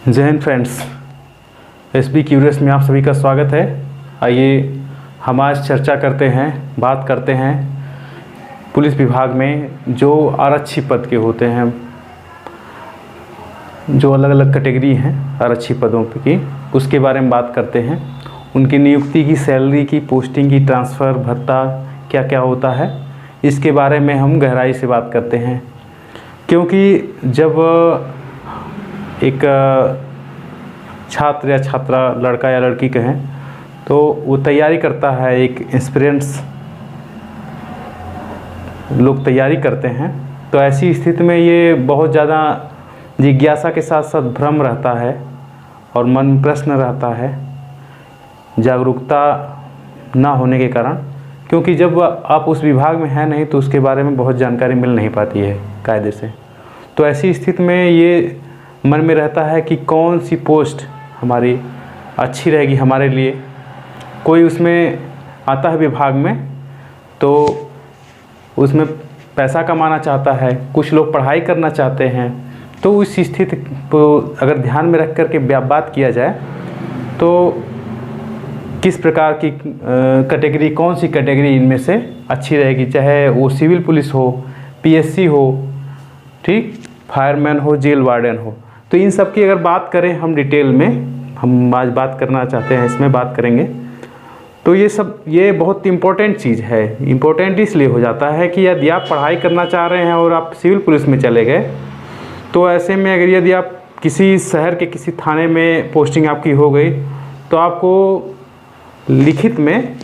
जय Hind friends, SB curious में आप सभी का स्वागत है। आइए हम आज चर्चा करते हैं, बात करते हैं पुलिस विभाग में जो आरक्षी पद के होते हैं, जो अलग अलग कैटेगरी हैं आरक्षी पदों की, उसके बारे में बात करते हैं। उनकी नियुक्ति की, सैलरी की, पोस्टिंग की, ट्रांसफ़र, भत्ता क्या क्या होता है, इसके बारे में हम गहराई से बात करते हैं। क्योंकि जब एक छात्र या छात्रा, लड़का या लड़की कहें, तो वो तैयारी करता है, एक एक्सपीरियंस लोग तैयारी करते हैं, तो ऐसी स्थिति में ये बहुत ज़्यादा जिज्ञासा के साथ साथ भ्रम रहता है और मन प्रश्न रहता है, जागरूकता ना होने के कारण। क्योंकि जब आप उस विभाग में हैं नहीं तो उसके बारे में बहुत जानकारी मिल नहीं पाती है कायदे से। तो ऐसी स्थिति में ये मन में रहता है कि कौन सी पोस्ट हमारी अच्छी रहेगी हमारे लिए। कोई उसमें आता है विभाग में तो उसमें पैसा कमाना चाहता है, कुछ लोग पढ़ाई करना चाहते हैं। तो उस स्थिति को अगर ध्यान में रख कर के बात किया जाए तो किस प्रकार की कैटेगरी, कौन सी कैटेगरी इनमें से अच्छी रहेगी, चाहे वो सिविल पुलिस हो, पीएससी हो, ठीक, फायरमैन हो, जेल वार्डन हो। तो इन सब की अगर बात करें हम डिटेल में, हम आज बात करना चाहते हैं, इसमें बात करेंगे। तो ये बहुत इम्पोर्टेंट चीज़ है। इम्पोर्टेंट इसलिए हो जाता है कि यदि आप पढ़ाई करना चाह रहे हैं और आप सिविल पुलिस में चले गए, तो ऐसे में अगर यदि आप किसी शहर के किसी थाने में पोस्टिंग आपकी हो गई, तो आपको लिखित में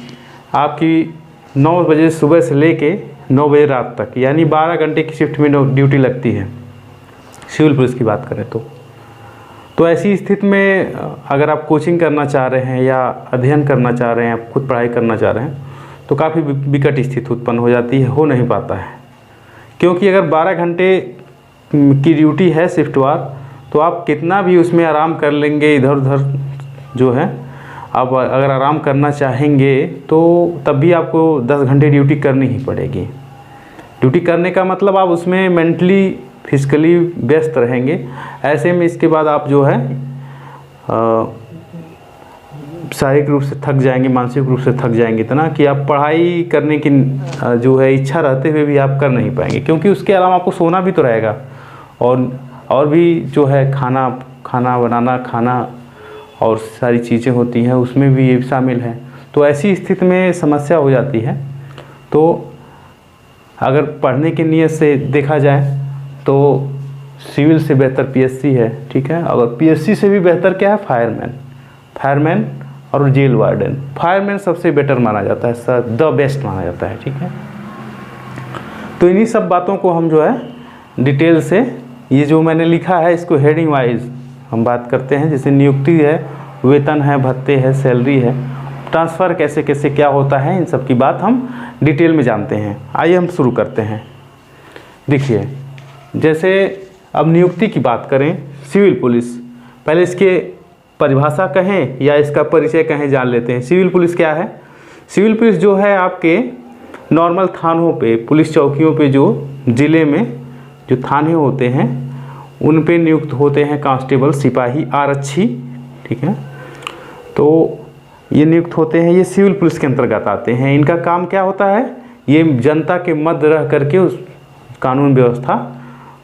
आपकी 9 बजे सुबह से लेके 9 बजे रात तक, यानी 12 घंटे की शिफ्ट में ड्यूटी लगती है सिविल पुलिस की बात करें तो ऐसी स्थिति में अगर आप कोचिंग करना चाह रहे हैं या अध्ययन करना चाह रहे हैं, आप खुद पढ़ाई करना चाह रहे हैं, तो काफ़ी विकट स्थिति उत्पन्न हो जाती है, हो नहीं पाता है। क्योंकि अगर 12 घंटे की ड्यूटी है शिफ्टवार, तो आप कितना भी उसमें आराम कर लेंगे, इधर उधर जो है, आप अगर आराम करना चाहेंगे तो तब भी आपको 10 घंटे ड्यूटी करनी ही पड़ेगी। ड्यूटी करने का मतलब आप उसमें मेंटली, फिजिकली व्यस्त रहेंगे। ऐसे में इसके बाद आप जो है शारीरिक रूप से थक जाएंगे, मानसिक रूप से थक जाएंगे इतना कि आप पढ़ाई करने की जो है इच्छा रहते हुए भी आप कर नहीं पाएंगे। क्योंकि उसके अलावा आपको सोना भी तो रहेगा और भी जो है खाना बनाना, खाना और सारी चीज़ें होती हैं, उसमें भी ये शामिल है। तो ऐसी स्थिति में समस्या हो जाती है। तो अगर पढ़ने की नीयत से देखा जाए तो सिविल से बेहतर पीएससी है, ठीक है। अगर पीएससी से भी बेहतर क्या है, फायरमैन और जेल वार्डन। फायरमैन सबसे बेटर माना जाता है, द बेस्ट माना जाता है, ठीक है। तो इन्हीं सब बातों को हम जो है डिटेल से, ये जो मैंने लिखा है इसको हेडिंग वाइज हम बात करते हैं। जैसे नियुक्ति है, वेतन है, भत्ते है, सैलरी है, ट्रांसफ़र कैसे कैसे क्या होता है, इन सब की बात हम डिटेल में जानते हैं। आइए हम शुरू करते हैं। देखिए, जैसे अब नियुक्ति की बात करें, सिविल पुलिस, पहले इसके परिभाषा कहें या इसका परिचय कहें जान लेते हैं। सिविल पुलिस क्या है? सिविल पुलिस जो है आपके नॉर्मल थानों पे, पुलिस चौकियों पे, जो ज़िले में जो थाने होते हैं उन पे नियुक्त होते हैं कांस्टेबल, सिपाही, आरक्षी, ठीक है। तो ये नियुक्त होते हैं, ये सिविल पुलिस के अंतर्गत आते हैं। इनका काम क्या होता है? ये जनता के मध्य रह करके उस कानून व्यवस्था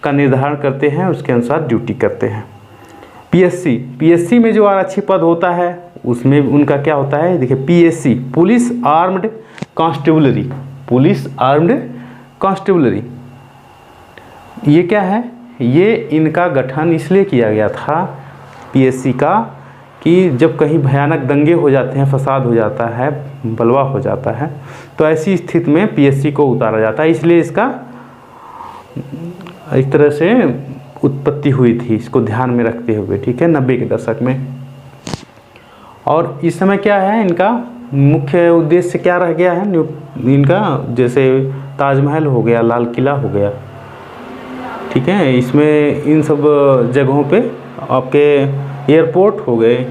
का निर्धारण करते हैं, उसके अनुसार ड्यूटी करते हैं। पीएससी में जो आरक्षी पद होता है उसमें उनका क्या होता है? देखिए, PSC, police armed constabulary, police armed constabulary, ये क्या है? ये इनका गठन इसलिए किया गया था पीएससी का कि जब कहीं भयानक दंगे हो जाते हैं, फसाद हो जाता है, बलवा हो जाता है, तो ऐसी स्थिति में पीएससी को उतारा जाता है। इसलिए इसका एक तरह से उत्पत्ति हुई थी, इसको ध्यान में रखते हुए, ठीक है, 90 के दशक में। और इस समय क्या है, इनका मुख्य उद्देश्य क्या रह गया है इनका? जैसे ताजमहल हो गया, लाल किला हो गया, ठीक है, इसमें इन सब जगहों पे आपके एयरपोर्ट हो गए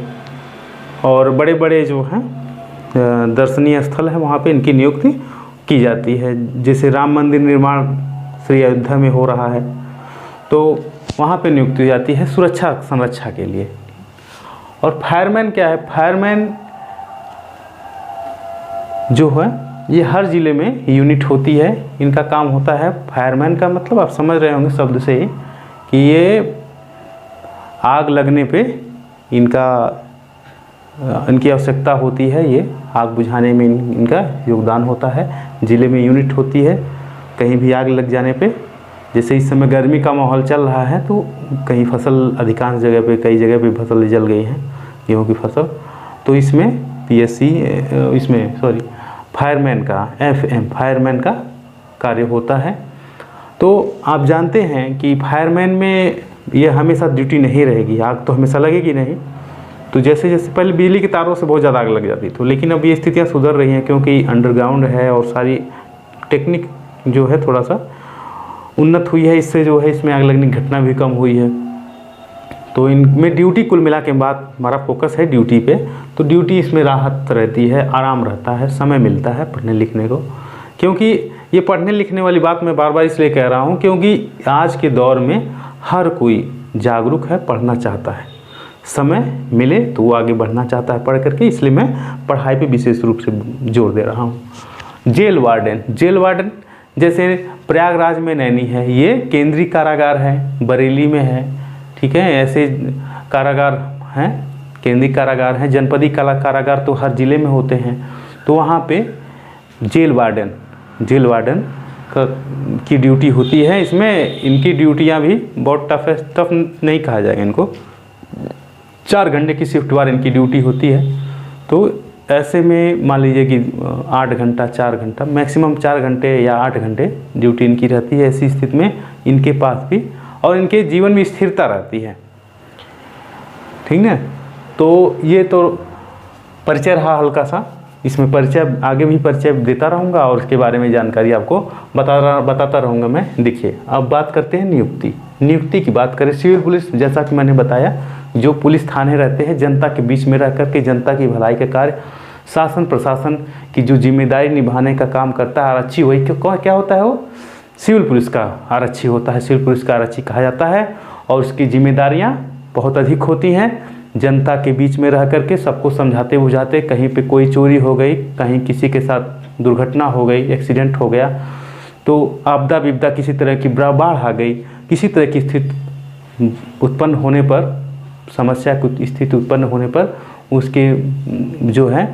और बड़े बड़े जो हैं दर्शनीय स्थल है, वहाँ पे इनकी नियुक्ति की जाती है। जैसे राम मंदिर निर्माण श्री अयोध्या में हो रहा है, तो वहाँ पे नियुक्ति हो जाती है सुरक्षा संरक्षा के लिए। और फायरमैन क्या है, फायरमैन जो है ये हर ज़िले में यूनिट होती है, इनका काम होता है। फायरमैन का मतलब आप समझ रहे होंगे शब्द से ही कि ये आग लगने पे इनकी आवश्यकता होती है, ये आग बुझाने में इनका योगदान होता है। ज़िले में यूनिट होती है, कहीं भी आग लग जाने पे, जैसे इस समय गर्मी का माहौल चल रहा है तो कहीं फसल अधिकांश जगह पे, कई जगह पे फसल जल गई हैं, गेहूँ की फसल, तो इसमें फायरमैन का फायरमैन का कार्य होता है। तो आप जानते हैं कि फायरमैन में ये हमेशा ड्यूटी नहीं रहेगी, आग तो हमेशा लगेगी नहीं। तो जैसे जैसे पहले बिजली के तारों से बहुत ज़्यादा आग लग जाती थी, लेकिन अब ये स्थितियाँ सुधर रही हैं क्योंकि अंडरग्राउंड है और सारी टेक्निक जो है थोड़ा सा उन्नत हुई है, इससे जो है इसमें आग लगने की घटना भी कम हुई है। तो इनमें ड्यूटी कुल मिला के बाद हमारा फोकस है ड्यूटी पे, तो ड्यूटी इसमें राहत रहती है, आराम रहता है, समय मिलता है पढ़ने लिखने को। क्योंकि ये पढ़ने लिखने वाली बात मैं बार बार इसलिए कह रहा हूँ क्योंकि आज के दौर में हर कोई जागरूक है, पढ़ना चाहता है, समय मिले तो वो आगे बढ़ना चाहता है पढ़ करके, इसलिए मैं पढ़ाई पे विशेष रूप से जोर दे रहा हूँ। जेल वार्डन जैसे प्रयागराज में नैनी है, ये केंद्रीय कारागार है, बरेली में है, ठीक है, ऐसे कारागार हैं, केंद्रीय कारागार हैं। जनपदी कारागार तो हर ज़िले में होते हैं। तो वहाँ पे जेल वार्डन की ड्यूटी होती है। इसमें इनकी ड्यूटियाँ भी बहुत टफ नहीं कहा जाएगा इनको, 4 घंटे की शिफ्ट वार इनकी ड्यूटी होती है। तो ऐसे में मान लीजिए कि 8 घंटा 4 घंटा मैक्सिमम 4 घंटे या 8 घंटे ड्यूटी इनकी रहती है। ऐसी स्थिति में इनके पास भी और इनके जीवन में स्थिरता रहती है, ठीक है। तो ये तो परिचय रहा हल्का सा, इसमें परिचय आगे भी परिचय देता रहूँगा और उसके बारे में जानकारी आपको बताता रहूँगा मैं। देखिए अब बात करते हैं नियुक्ति की बात करें। सिविल पुलिस, जैसा कि मैंने बताया, जो पुलिस थाने रहते हैं जनता के बीच में रह करके जनता की भलाई का कार्य, शासन प्रशासन की जो जिम्मेदारी निभाने का काम करता है आरक्षी, वही क्या होता है, वो सिविल पुलिस का आरक्षी होता है। सिविल पुलिस का आरक्षी कहा जाता है और उसकी जिम्मेदारियां बहुत अधिक होती हैं। जनता के बीच में रह करके सबको समझाते बुझाते, कहीं पे कोई चोरी हो गई, कहीं किसी के साथ दुर्घटना हो गई, एक्सीडेंट हो गया, तो आपदा विपदा, किसी तरह की बाढ़ आ गई, किसी तरह की स्थिति उत्पन्न होने पर, समस्या की स्थिति उत्पन्न होने पर उसके जो है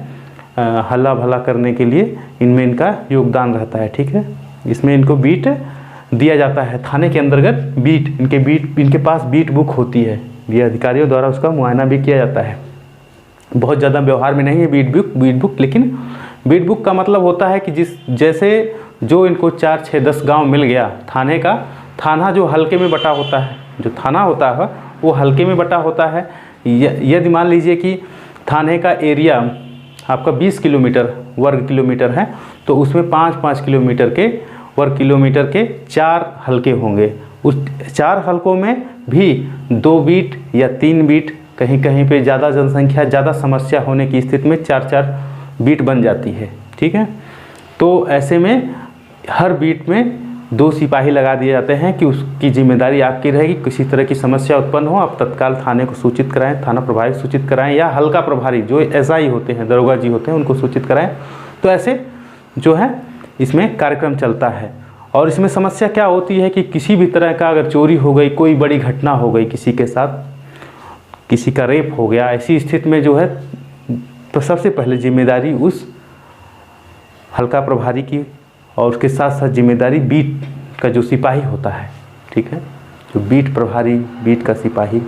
हल्ला भला करने के लिए इनमें इनका योगदान रहता है, ठीक है। इसमें इनको बीट दिया जाता है, थाने के अंतर्गत इनके पास बीट बुक होती है, ये अधिकारियों द्वारा उसका मुआयना भी किया जाता है। बहुत ज़्यादा व्यवहार में नहीं है बीट बुक, लेकिन बीट बुक का मतलब होता है कि जैसे जो इनको 4, 6, 10 गांव मिल गया, थाना जो हल्के में बटा होता है, जो थाना होता है वो हल्के में बटा होता है। यदि मान लीजिए कि थाने का एरिया आपका 20 वर्ग किलोमीटर है, तो उसमें 5-5 किलोमीटर के वर्ग किलोमीटर के 4 हल्के होंगे। उस 4 हल्कों में भी 2 बीट या 3 बीट, कहीं कहीं पे ज़्यादा जनसंख्या, ज़्यादा समस्या होने की स्थिति में 4-4 बीट बन जाती है, ठीक है। तो ऐसे में हर बीट में 2 सिपाही लगा दिए जाते हैं कि उसकी जिम्मेदारी आपकी रहेगी। किसी तरह की समस्या उत्पन्न हो, आप तत्काल थाने को सूचित कराएं, थाना प्रभारी सूचित कराएं, या हल्का प्रभारी जो एसआई होते हैं, दरोगा जी होते हैं, उनको सूचित कराएं। तो ऐसे जो है इसमें कार्यक्रम चलता है। और इसमें समस्या क्या होती है कि किसी भी तरह का अगर चोरी हो गई, कोई बड़ी घटना हो गई, किसी के साथ किसी का रेप हो गया, ऐसी स्थिति में जो है तो सबसे पहले जिम्मेदारी उस हल्का प्रभारी की, और उसके साथ साथ जिम्मेदारी बीट का जो सिपाही होता है, ठीक है, जो बीट प्रभारी, बीट का सिपाही,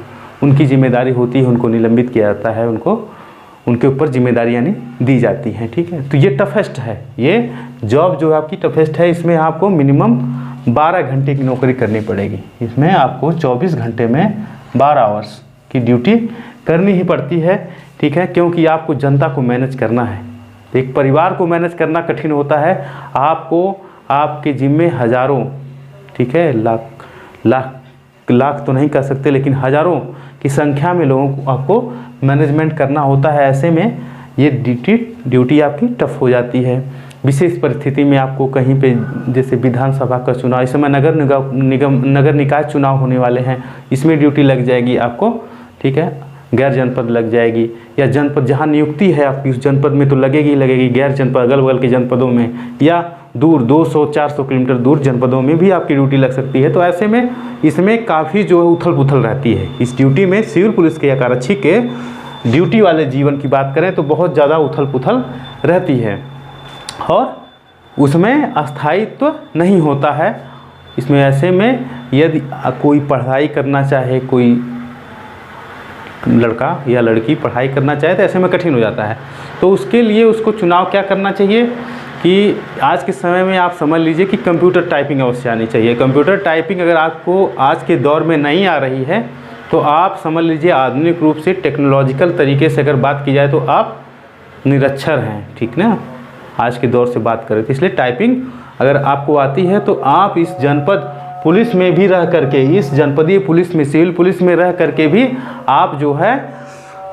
उनकी जिम्मेदारी होती है। उनको निलंबित किया जाता है, उनके ऊपर जिम्मेदारियाँ दी जाती हैं, ठीक है। तो ये टफेस्ट है, ये जॉब जो आपकी टफेस्ट है। इसमें आपको मिनिमम 12 घंटे की नौकरी करनी पड़ेगी। इसमें आपको 24 घंटे में 12 आवर्स की ड्यूटी करनी ही पड़ती है, ठीक है, क्योंकि आपको जनता को मैनेज करना है। एक परिवार को मैनेज करना कठिन होता है, आपको आपके जिम्मे हज़ारों, ठीक है, लाख तो नहीं कह सकते, लेकिन हज़ारों की संख्या में लोगों को आपको मैनेजमेंट करना होता है। ऐसे में ये ड्यूटी आपकी टफ हो जाती है। विशेष परिस्थिति में आपको कहीं पे जैसे विधानसभा का चुनाव, इस समय नगर निकाय चुनाव होने वाले हैं, इसमें ड्यूटी लग जाएगी आपको, ठीक है। गैर जनपद लग जाएगी, या जनपद जहाँ नियुक्ति है आपकी उस जनपद में तो लगेगी ही लगेगी, गैर जनपद अगल बगल के जनपदों में या दूर 200-400 किलोमीटर दूर जनपदों में भी आपकी ड्यूटी लग सकती है। तो ऐसे में इसमें काफ़ी जो है उथल पुथल रहती है इस ड्यूटी में। सिविल पुलिस के या आरक्षी के ड्यूटी वाले जीवन की बात करें तो बहुत ज़्यादा उथल पुथल रहती है और उसमें अस्थायित्व नहीं होता है। इसमें ऐसे में यदि कोई पढ़ाई करना चाहे, कोई लड़का या लड़की पढ़ाई करना चाहे तो ऐसे में कठिन हो जाता है। तो उसके लिए उसको चुनाव क्या करना चाहिए कि आज के समय में आप समझ लीजिए कि कंप्यूटर टाइपिंग अवश्य आनी चाहिए। कंप्यूटर टाइपिंग अगर आपको आज के दौर में नहीं आ रही है तो आप समझ लीजिए आधुनिक रूप से टेक्नोलॉजिकल तरीके से अगर बात की जाए तो आप निरक्षर हैं, ठीक ना, आज के दौर से बात करें तो। इसलिए टाइपिंग अगर आपको आती है तो आप इस जनपद पुलिस में भी रह करके, इस जनपदीय पुलिस में, सिविल पुलिस में रह करके भी आप जो है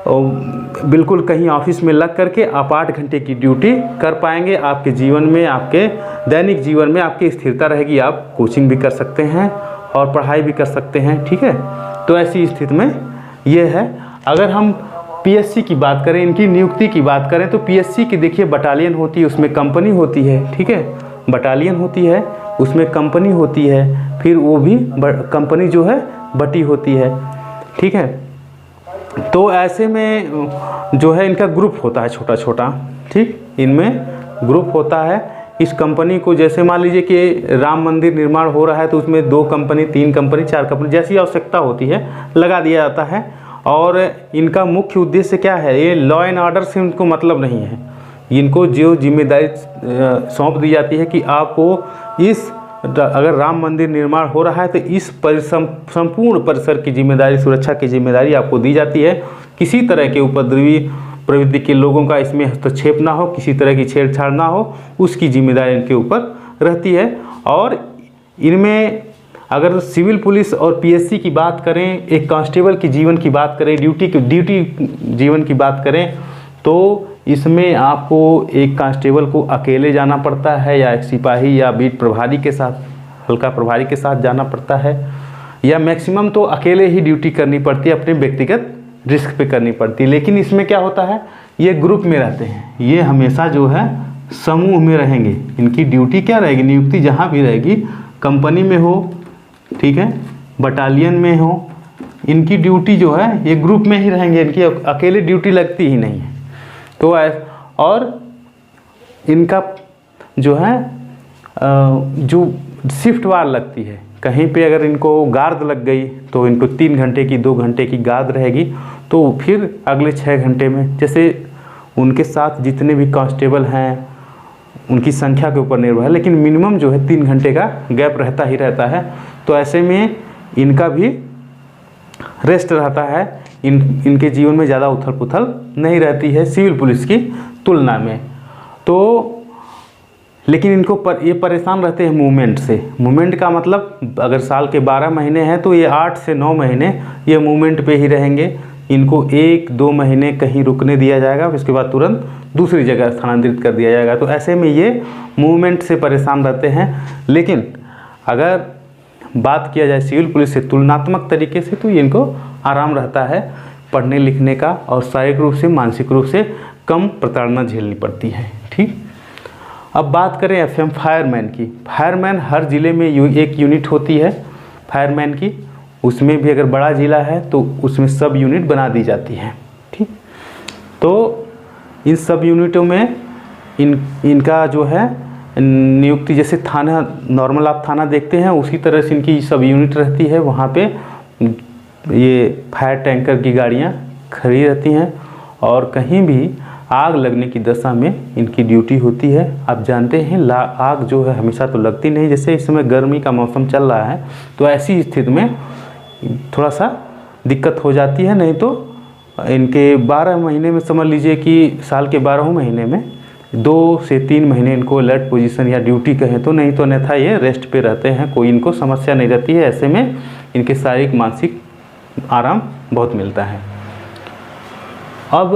बिल्कुल कहीं ऑफिस में लग करके आप 8 घंटे की ड्यूटी कर पाएंगे। आपके जीवन में, आपके दैनिक जीवन में आपकी स्थिरता रहेगी। आप कोचिंग भी कर सकते हैं और पढ़ाई भी कर सकते हैं, ठीक है। तो ऐसी स्थिति में ये है। अगर हम पीएससी की बात करें, इनकी नियुक्ति की बात करें तो पीएससी की देखिए बटालियन होती है, उसमें कंपनी होती है, ठीक है। बटालियन होती है, उसमें कंपनी होती है, फिर वो भी कंपनी जो है बटी होती है, ठीक है। तो ऐसे में जो है इनका ग्रुप होता है छोटा छोटा, ठीक, इनमें ग्रुप होता है। इस कंपनी को जैसे मान लीजिए कि राम मंदिर निर्माण हो रहा है तो उसमें 2 कंपनी, 3 कंपनी, 4 कंपनी जैसी आवश्यकता होती है लगा दिया जाता है। और इनका मुख्य उद्देश्य क्या है, ये लॉ एंड ऑर्डर से उनको मतलब नहीं है। इनको जो जिम्मेदारी सौंप दी जाती है कि आपको इस, अगर राम मंदिर निर्माण हो रहा है तो इस संपूर्ण परिसर की जिम्मेदारी, सुरक्षा की जिम्मेदारी आपको दी जाती है। किसी तरह के उपद्रवी प्रवृत्ति के लोगों का इसमें हस्तक्षेप ना हो, किसी तरह की छेड़छाड़ ना हो, उसकी जिम्मेदारी इनके ऊपर रहती है। और इनमें अगर सिविल पुलिस और पीएससी की बात करें, एक कांस्टेबल की जीवन की बात करें, ड्यूटी जीवन की बात करें तो इसमें आपको एक कांस्टेबल को अकेले जाना पड़ता है या एक सिपाही या बीट प्रभारी के साथ, हल्का प्रभारी के साथ जाना पड़ता है, या मैक्सिमम तो अकेले ही ड्यूटी करनी पड़ती है, अपने व्यक्तिगत रिस्क पे करनी पड़ती है। लेकिन इसमें क्या होता है, ये ग्रुप में रहते हैं, ये हमेशा जो है समूह में रहेंगे। इनकी ड्यूटी क्या रहेगी, नियुक्ति जहाँ भी रहेगी, कंपनी में हो, ठीक है, बटालियन में हो, इनकी ड्यूटी जो है ये ग्रुप में ही रहेंगे, इनकी अकेले ड्यूटी लगती ही नहीं है। तो और इनका जो है जो शिफ्ट वार लगती है, कहीं पे अगर इनको गार्ड लग गई तो इनको 3 घंटे की, 2 घंटे की गार्ड रहेगी, तो फिर अगले 6 घंटे में, जैसे उनके साथ जितने भी कांस्टेबल हैं उनकी संख्या के ऊपर निर्भर है, लेकिन मिनिमम जो है 3 घंटे का गैप रहता ही रहता है। तो ऐसे में इनका भी रेस्ट रहता है, इनके जीवन में ज़्यादा उथल पुथल नहीं रहती है सिविल पुलिस की तुलना में। तो लेकिन इनको ये परेशान रहते हैं मूवमेंट से। मूवमेंट का मतलब अगर साल के 12 महीने हैं तो ये 8 से 9 महीने ये मूवमेंट पे ही रहेंगे। इनको 1-2 महीने कहीं रुकने दिया जाएगा, उसके बाद तुरंत दूसरी जगह स्थानांतरित कर दिया जाएगा। तो ऐसे में ये मूवमेंट से परेशान रहते हैं। लेकिन अगर बात किया जाए सिविल पुलिस से तुलनात्मक तरीके से तो इनको आराम रहता है पढ़ने लिखने का, और शारीरिक रूप से, मानसिक रूप से कम प्रताड़ना झेलनी पड़ती है, ठीक। अब बात करें एफएम फायरमैन की। फायरमैन हर ज़िले में एक यूनिट होती है फायरमैन की, उसमें भी अगर बड़ा ज़िला है तो उसमें सब यूनिट बना दी जाती है, ठीक। तो इन सब यूनिटों में इनका जो है नियुक्ति, जैसे थाना, नॉर्मल आप थाना देखते हैं उसी तरह से इनकी सब यूनिट रहती है। वहाँ पे ये फायर टैंकर की गाड़ियाँ खड़ी रहती हैं और कहीं भी आग लगने की दशा में इनकी ड्यूटी होती है। आप जानते हैं आग जो है हमेशा तो लगती नहीं, जैसे इस समय गर्मी का मौसम चल रहा है तो ऐसी स्थिति में थोड़ा सा दिक्कत हो जाती है। नहीं तो इनके 12 महीने में समझ लीजिए कि साल के 12 महीने में 2 से 3 महीने इनको अलर्ट पोजीशन या ड्यूटी कहें तो, नहीं तो अन्यथा ये रेस्ट पे रहते हैं, कोई इनको समस्या नहीं रहती है। ऐसे में इनके शारीरिक मानसिक आराम बहुत मिलता है। अब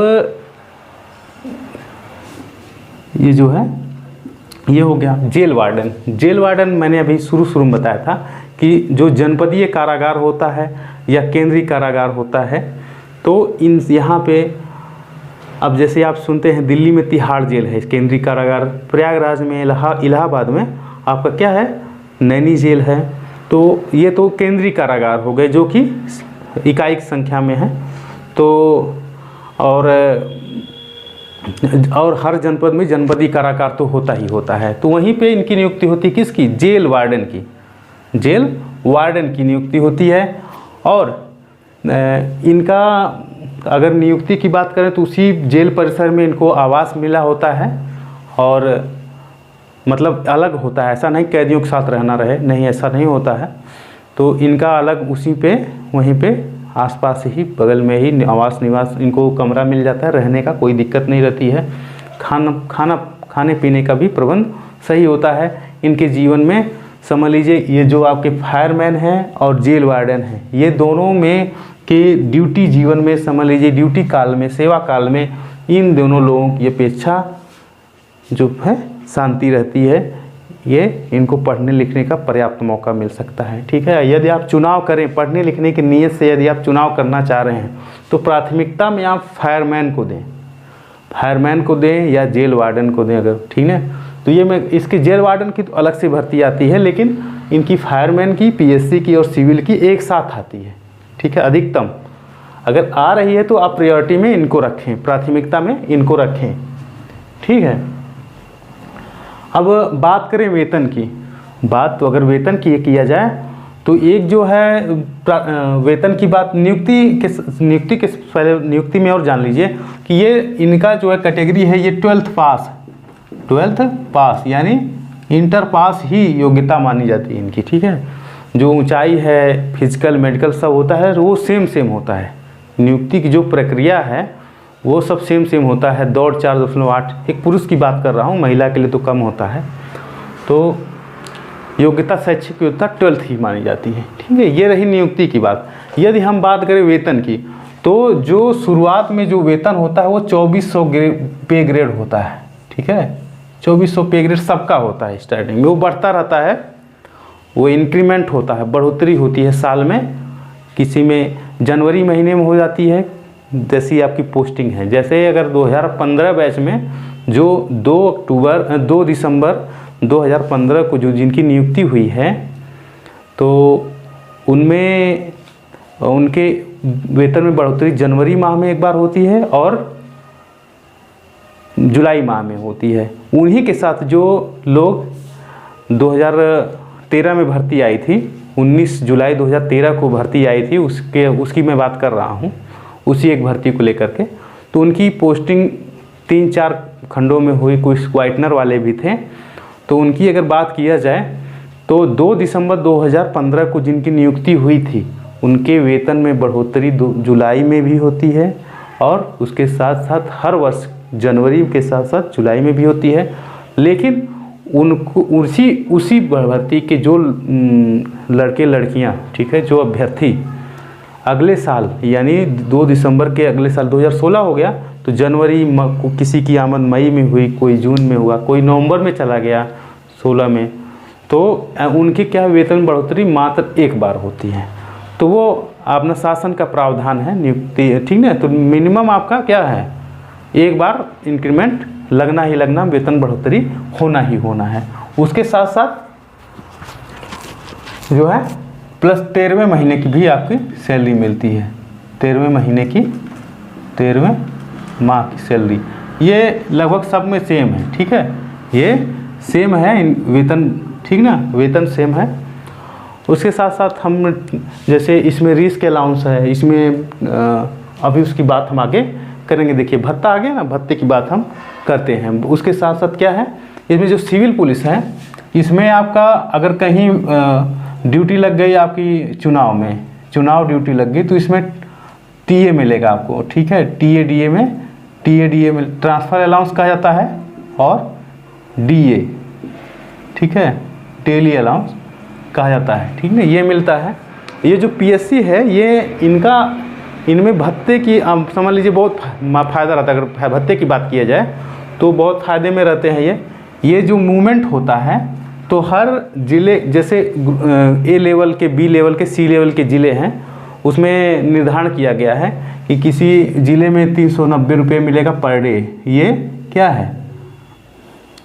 ये जो है ये हो गया जेल वार्डन। जेल वार्डन मैंने अभी शुरू में बताया था कि जो जनपदीय कारागार होता है या केंद्रीय कारागार होता है, तो इन यहाँ पे अब जैसे आप सुनते हैं दिल्ली में तिहाड़ जेल है केंद्रीय कारागार, प्रयागराज में, इलाहाबाद में आपका क्या है, नैनी जेल है। तो ये तो केंद्रीय कारागार हो गए जो कि इकाई की संख्या में है। तो और हर जनपद में जनपदीय कारागार तो होता ही होता है। तो वहीं पे इनकी नियुक्ति होती है किसकी, जेल वार्डन की, जेल वार्डन की नियुक्ति होती है। और इनका अगर नियुक्ति की बात करें तो उसी जेल परिसर में इनको आवास मिला होता है, और मतलब अलग होता है, ऐसा नहीं कैदियों के साथ रहना रहे, नहीं ऐसा नहीं होता है। तो इनका अलग उसी पे वहीं पे आसपास ही बगल में ही आवास निवास इनको कमरा मिल जाता है, रहने का कोई दिक्कत नहीं रहती है। खाने पीने का भी प्रबंध सही होता है इनके जीवन में। समझ लीजिए ये जो आपके फायरमैन हैं और जेल वार्डन हैं, ये दोनों में के ड्यूटी जीवन में, समझ लीजिए ड्यूटी काल में, सेवा काल में इन दोनों लोगों की अपेक्षा जो है शांति रहती है। ये इनको पढ़ने लिखने का पर्याप्त मौका मिल सकता है। ठीक है, यदि आप चुनाव करें पढ़ने लिखने की नीयत से, यदि आप चुनाव करना चाह रहे हैं तो प्राथमिकता में आप फायरमैन को दें, फायरमैन को दें या जेल वार्डन को दें अगर, ठीक है। तो ये मैं इसकी जेल वार्डन की तो अलग से भर्ती आती है, लेकिन इनकी फायरमैन की, पीएससी की और सिविल की एक साथ आती है। ठीक है, अधिकतम अगर आ रही है तो आप प्रायोरिटी में इनको रखें, प्राथमिकता में इनको रखें। ठीक है, अब बात करें वेतन की, बात तो अगर वेतन की किया जाए तो एक जो है वेतन की बात नियुक्ति के पहले नियुक्ति में और जान लीजिए कि ये इनका जो है कैटेगरी है, ये 12th पास यानी इंटर पास ही योग्यता मानी जाती है इनकी। ठीक है, जो ऊंचाई है, फिजिकल मेडिकल सब होता है वो सेम होता है। नियुक्ति की जो प्रक्रिया है वो सब सेम होता है। दौड़ 4.8, एक पुरुष की बात कर रहा हूँ, महिला के लिए तो कम होता है। तो योग्यता, शैक्षिक योग्यता 12th ही मानी जाती है। ठीक है, ये रही नियुक्ति की बात। यदि हम बात करें वेतन की, तो जो शुरुआत में जो वेतन होता है वो 2400 पे ग्रेड होता है। ठीक है, 2400 पे ग्रेड सबका होता है स्टार्टिंग में, वो बढ़ता रहता है, वो इंक्रीमेंट होता है, बढ़ोतरी होती है साल में। किसी में जनवरी महीने में हो जाती है जैसी आपकी पोस्टिंग है। जैसे अगर 2015 बैच में जो 2 दिसंबर 2015 को जो जिनकी नियुक्ति हुई है, तो उनमें उनके वेतन में बढ़ोतरी जनवरी माह में एक बार होती है और जुलाई माह में होती है। उन्हीं के साथ जो लोग 2013 में भर्ती आई थी, 19 जुलाई 2013 को भर्ती आई थी, उसकी मैं बात कर रहा हूँ, उसी एक भर्ती को लेकर के। तो उनकी पोस्टिंग 3-4 खंडों में हुई, कुछ वाइटनर वाले भी थे। तो उनकी अगर बात किया जाए तो 2 दिसंबर 2015 को जिनकी नियुक्ति हुई थी, उनके वेतन में बढ़ोतरी जुलाई में भी होती है और उसके साथ साथ हर वर्ष जनवरी के साथ साथ जुलाई में भी होती है। लेकिन उनको उसी भर्ती के जो लड़के लड़कियां, ठीक है, जो अभ्यर्थी अगले साल यानी 2 दिसंबर के अगले साल 2016 हो गया, तो जनवरी किसी की आमद मई में हुई, कोई जून में हुआ, कोई नवंबर में चला गया 16 में, तो उनकी क्या वेतन बढ़ोतरी मात्र एक बार होती है। तो वो अपना शासन का प्रावधान है नियुक्ति, ठीक है। तो मिनिमम आपका क्या है, एक बार इंक्रीमेंट लगना ही लगना, वेतन बढ़ोतरी होना ही होना है। उसके साथ साथ जो है प्लस 13वें महीने की भी आपकी सैलरी मिलती है। 13वें महीने की 13वें माह की सैलरी, ये लगभग सब में सेम है। ठीक है, ये सेम है वेतन, ठीक ना, वेतन सेम है। उसके साथ साथ हम जैसे इसमें रिस्क अलाउंस है, इसमें अभी उसकी बात हम आगे करेंगे। देखिए भत्ता आ गया ना, भत्ते की बात हम करते हैं। उसके साथ साथ क्या है, इसमें जो सिविल पुलिस है, इसमें आपका अगर कहीं ड्यूटी लग गई आपकी चुनाव में, चुनाव ड्यूटी लग गई, तो इसमें टीए मिलेगा आपको। ठीक है, टीए डीए में ट्रांसफ़र अलाउंस कहा जाता है और डीए, ठीक है, डेली अलाउंस कहा जाता है। ठीक है, ये मिलता है। ये जो पीएससी है, ये इनमें भत्ते की समझ लीजिए बहुत फ़ायदा रहता है। अगर भत्ते की बात किया जाए तो बहुत फ़ायदे में रहते हैं ये। ये जो मूवमेंट होता है तो हर ज़िले, जैसे ए लेवल के, बी लेवल के, सी लेवल के ज़िले हैं, उसमें निर्धारण किया गया है कि किसी ज़िले में 390 रुपये मिलेगा पर डे, ये क्या है,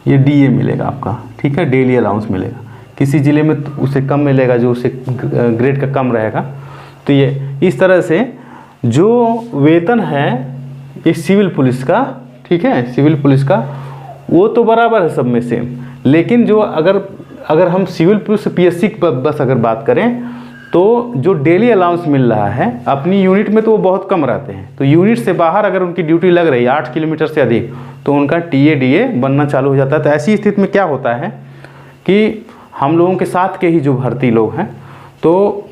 ये DA मिलेगा आपका, ठीक है, डेली अलाउंस मिलेगा। किसी ज़िले में उससे कम मिलेगा, जो उससे ग्रेड का कम रहेगा। तो ये इस तरह से जो वेतन है ये सिविल पुलिस का, ठीक है, सिविल पुलिस का वो तो बराबर है सब में सेम, लेकिन जो अगर हम सिविल पुलिस PSC बस अगर बात करें तो जो डेली अलाउंस मिल रहा है अपनी यूनिट में तो वो बहुत कम रहते हैं। तो यूनिट से बाहर अगर उनकी ड्यूटी लग रही है 8 किलोमीटर से अधिक तो उनका TA DA बनना चालू हो जाता है। तो ऐसी स्थिति में क्या होता है कि हम लोगों के साथ के ही जो भर्ती लोग हैं तो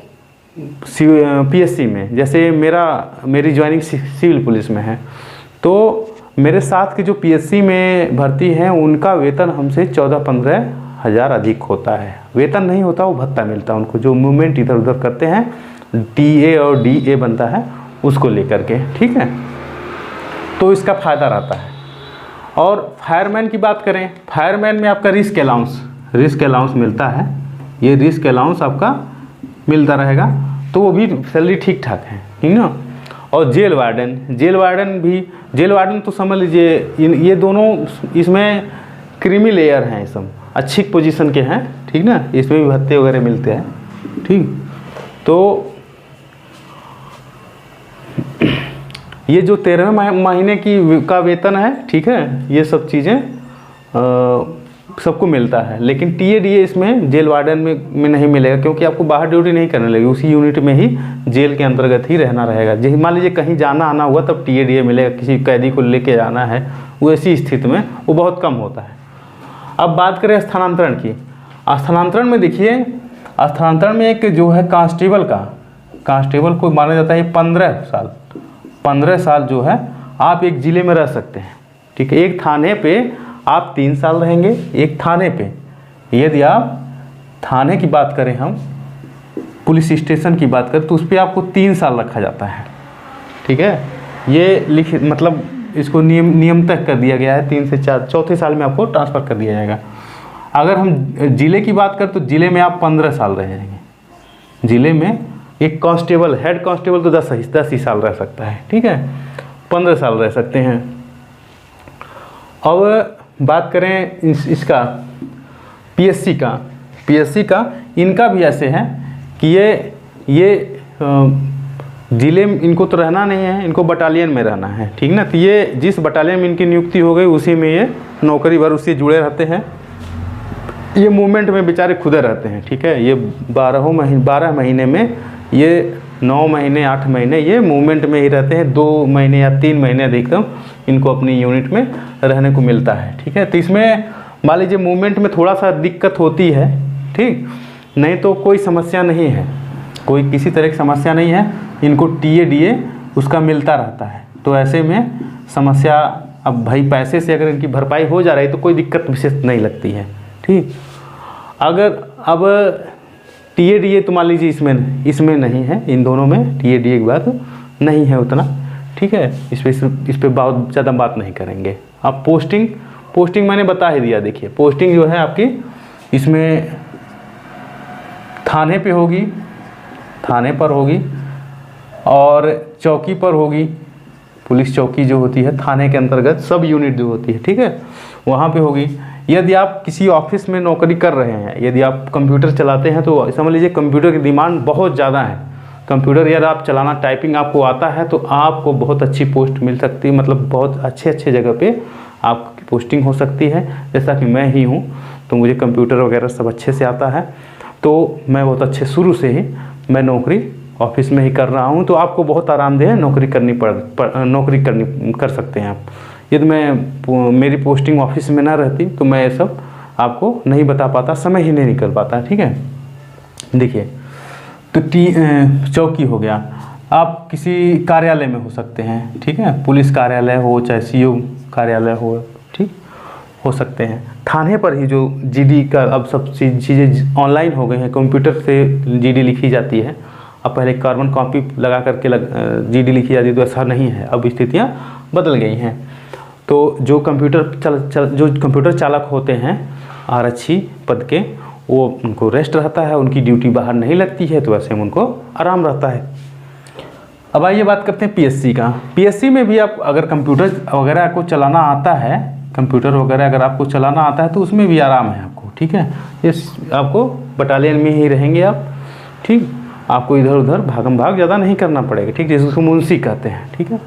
PSC में, जैसे मेरी ज्वाइनिंग सिविल पुलिस में है, तो मेरे साथ के जो PSC में भर्ती हैं उनका वेतन हमसे 14-15 हज़ार अधिक होता है। वेतन नहीं होता, वो भत्ता मिलता है उनको, जो मूवमेंट इधर उधर करते हैं, TA और DA बनता है उसको लेकर के, ठीक है। तो इसका फ़ायदा रहता है। और फायरमैन की बात करें, फायरमैन में आपका रिस्क अलाउंस मिलता है, ये रिस्क अलाउंस आपका मिलता रहेगा, तो वो भी सैलरी ठीक ठाक है, ठीक ना। और जेल वार्डन तो समझ लीजिए ये दोनों इसमें क्रीमी लेयर हैं, सब अच्छी पोजीशन के हैं, ठीक ना, इसमें भी भत्ते वगैरह मिलते हैं, ठीक। तो ये जो 13वें महीने का वेतन है, ठीक है, ये सब चीज़ें सबको मिलता है। लेकिन TA DA इसमें जेल वार्डन में नहीं मिलेगा, क्योंकि आपको बाहर ड्यूटी नहीं करने लगेगी, उसी यूनिट में ही जेल के अंतर्गत ही रहना रहेगा। जैसे मान लीजिए कहीं जाना आना हुआ तब TA DA मिलेगा, किसी कैदी को लेके जाना है, वो ऐसी स्थिति में वो बहुत कम होता है। अब बात करें स्थानांतरण की। स्थानांतरण में देखिए, स्थानांतरण में एक जो है कांस्टेबल को माना जाता है 15 साल जो है आप एक ज़िले में रह सकते हैं, ठीक है। एक थाने पे आप 3 साल रहेंगे, एक थाने पे। यदि आप थाने की बात करें, हम पुलिस स्टेशन की बात करें, तो उस पर आपको 3 साल रखा जाता है, ठीक है। ये मतलब इसको नियम तक कर दिया गया है, 3 से 4, चौथे साल में आपको ट्रांसफ़र कर दिया जाएगा। अगर हम ज़िले की बात करें तो ज़िले में आप 15 साल रहेंगे। ज़िले में एक कांस्टेबल, हेड कांस्टेबल तो 10 ही साल रह सकता है, ठीक है, 15 साल रह सकते हैं। अब बात करें इसका PSC का, इनका भी ऐसे है कि ये ज़िले में इनको तो रहना नहीं है, इनको बटालियन में रहना है, ठीक ना। तो ये जिस बटालियन में इनकी नियुक्ति हो गई उसी में ये नौकरी भर उससे जुड़े रहते हैं। ये मूवमेंट में बेचारे खुदे रहते हैं, ठीक है। ये 12 महीने में, ये 9 महीने 8 महीने ये मूवमेंट में ही रहते हैं। 2 महीने या 3 महीने अधिकतम इनको अपनी यूनिट में रहने को मिलता है, ठीक है। तो इसमें मान लीजिए मूवमेंट में थोड़ा सा दिक्कत होती है, ठीक, नहीं तो कोई समस्या नहीं है, कोई किसी तरह की समस्या नहीं है। इनको TA DA उसका मिलता रहता है। तो ऐसे में समस्या, अब भाई पैसे से अगर इनकी भरपाई हो जा रही है तो कोई दिक्कत विशेष नहीं लगती है, ठीक। अगर अब TA DA तो मान लीजिए इसमें नहीं है, इन दोनों में TA DA की बात नहीं है उतना, ठीक है। इस पे बहुत ज़्यादा बात नहीं करेंगे। अब पोस्टिंग मैंने बता ही दिया। देखिए पोस्टिंग जो है आपकी इसमें थाने पे होगी, थाने पर होगी, और चौकी पर होगी। पुलिस चौकी जो होती है थाने के अंतर्गत, सब यूनिट जो होती है, ठीक है, वहाँ पे होगी। यदि आप किसी ऑफिस में नौकरी कर रहे हैं, यदि आप कंप्यूटर चलाते हैं, तो समझ लीजिए कंप्यूटर की डिमांड बहुत ज़्यादा है। कंप्यूटर यदि आप चलाना, टाइपिंग आपको आता है तो आपको बहुत अच्छी पोस्ट मिल सकती है, मतलब बहुत अच्छे जगह पे आपकी पोस्टिंग हो सकती है। जैसा कि मैं ही हूँ, तो मुझे कंप्यूटर वगैरह सब अच्छे से आता है, तो मैं बहुत अच्छे शुरू से ही मैं नौकरी ऑफिस में ही कर रहा हूँ। तो आपको बहुत आरामदेह नौकरी कर सकते हैं आप। यदि मेरी पोस्टिंग ऑफिस में ना रहती तो मैं ये सब आपको नहीं बता पाता, समय ही नहीं निकल पाता, ठीक है। देखिए तो चौकी हो गया, आप किसी कार्यालय में हो सकते हैं, ठीक है, पुलिस कार्यालय हो चाहे CO कार्यालय हो, ठीक, हो सकते हैं। थाने पर ही जो GD का, अब सब चीज़ें ऑनलाइन हो गई हैं, कंप्यूटर से GD लिखी जाती है। अब पहले कार्बन कॉपी लगा करके GD लिखी जाती, तो ऐसा नहीं है, अब स्थितियाँ बदल गई हैं। तो जो कंप्यूटर चालक होते हैं आरक्षी पद के, वो उनको रेस्ट रहता है, उनकी ड्यूटी बाहर नहीं लगती है, तो वैसे में उनको आराम रहता है। अब आइए बात करते हैं पीएससी का। पीएससी में भी आप अगर कंप्यूटर वगैरह को चलाना आता है, कंप्यूटर वगैरह अगर आपको चलाना आता है तो उसमें भी आराम है आपको, ठीक है। इस आपको बटालियन में ही रहेंगे आप, ठीक। आपको इधर उधर भागम भाग ज़्यादा नहीं करना पड़ेगा, ठीक। जिसको मुंशी कहते हैं, ठीक है।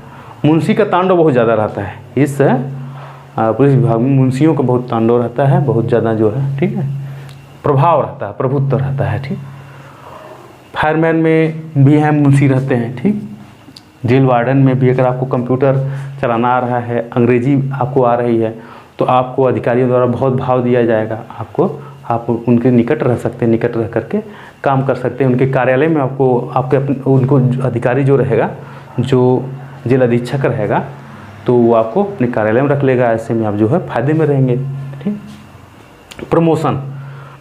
मुंशी का तांडव बहुत ज़्यादा रहता है इस पुलिस विभाग में। मुंशियों का बहुत तांडव रहता है, बहुत ज़्यादा जो है, ठीक है, प्रभाव रहता है, प्रभुत्व रहता है, ठीक। फायरमैन में भी हैं मुंशी रहते हैं, ठीक। जेल वार्डन में भी अगर आपको कंप्यूटर चलाना आ रहा है, अंग्रेजी आपको आ रही है, तो आपको अधिकारियों द्वारा बहुत भाव दिया जाएगा। आप उनके निकट रह सकते हैं, निकट रह करके काम कर सकते हैं। उनके कार्यालय में उनको अधिकारी जो रहेगा, जो जेल अधीक्षक रहेगा, तो वो आपको अपने कार्यालय में रख लेगा। ऐसे में आप जो है फायदे में रहेंगे, ठीक।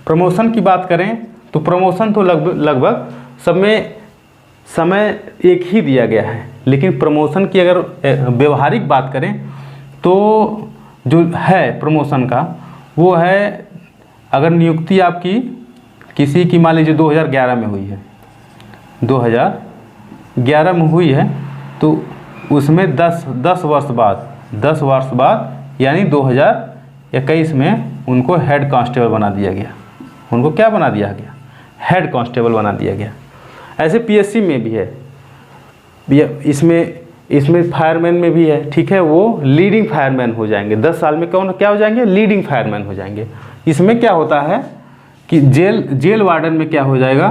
प्रमोशन की बात करें तो प्रमोशन तो लगभग सब में समय एक ही दिया गया है, लेकिन प्रमोशन की अगर व्यवहारिक बात करें तो जो है प्रमोशन का, वो है अगर नियुक्ति आपकी किसी की मान लीजिए 2011 में हुई है, 2011 में हुई है, तो उसमें 10 वर्ष बाद यानी 2021 में उनको हेड कांस्टेबल बना दिया गया। उनको क्या बना दिया गया? हेड कांस्टेबल बना दिया गया। ऐसे पीएससी में भी है, इसमें फायरमैन में भी है, ठीक है। वो लीडिंग फायरमैन हो जाएंगे 10 साल में। क्या हो जाएंगे? लीडिंग फायरमैन हो जाएंगे। इसमें क्या होता है कि जेल वार्डन में क्या हो जाएगा,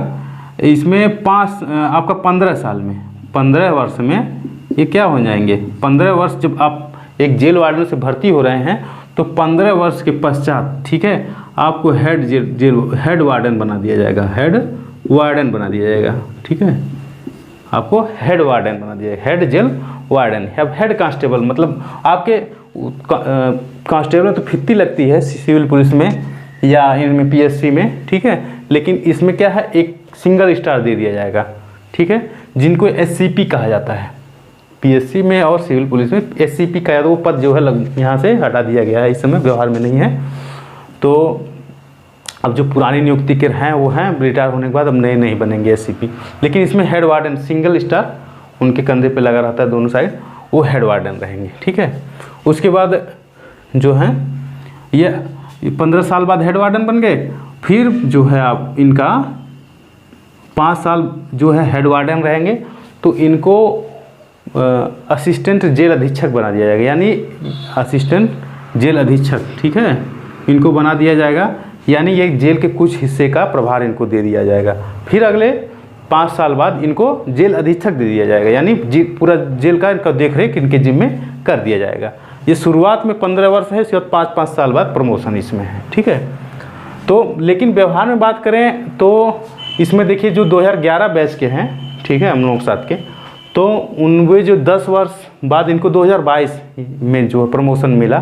इसमें आपका 15 साल में, 15 वर्ष में ये क्या हो जाएंगे, 15 वर्ष जब आप एक जेल वार्डन से भर्ती हो रहे हैं, तो 15 वर्ष के पश्चात, ठीक है, आपको हेड वार्डन बना दिया जाएगा, हेड वार्डन बना दिया जाएगा, ठीक है। आपको हेड वार्डन बना दिया जाएगा, हेड जेल वार्डन। अब हेड कांस्टेबल मतलब आपके कांस्टेबल में तो फिफ्टी लगती है सिविल पुलिस में या इनमें पीएससी में, ठीक है। लेकिन इसमें क्या है, एक सिंगल स्टार दे दिया जाएगा, ठीक है, जिनको एससीपी कहा जाता है। पीएससी में और सिविल पुलिस में एससीपी का वो पद जो है यहाँ से हटा दिया गया है, इस समय व्यवहार में नहीं है। तो अब जो पुरानी नियुक्ति के हैं वो हैं, रिटायर होने के बाद अब नए नहीं बनेंगे एससीपी। लेकिन इसमें हेड वार्डन सिंगल स्टार उनके कंधे पे लगा रहता है दोनों साइड, वो हेड वार्डन रहेंगे, ठीक है। उसके बाद जो है ये 15 साल बाद हेड वार्डन बन गए। फिर जो है आप इनका 5 साल जो है हेड वार्डन रहेंगे, तो इनको असिस्टेंट जेल अधीक्षक बना दिया जाएगा, यानी असिस्टेंट जेल अधीक्षक, ठीक है, इनको बना दिया जाएगा। यानी ये जेल के कुछ हिस्से का प्रभार इनको दे दिया जाएगा। फिर अगले 5 साल बाद इनको जेल अधीक्षक दे दिया जाएगा, यानी पूरा जेल का इनका देखरेख इनके जिम्मे कर दिया जाएगा। ये शुरुआत में 15 वर्ष है, इसके बाद 5-5 साल बाद प्रमोशन इसमें है, ठीक है। तो लेकिन व्यवहार में बात करें तो इसमें देखिए जो 2011 बैच के हैं, ठीक है, हम लोगों के साथ के, तो उनमें जो 10 वर्ष बाद इनको 2022 में जो प्रमोशन मिला,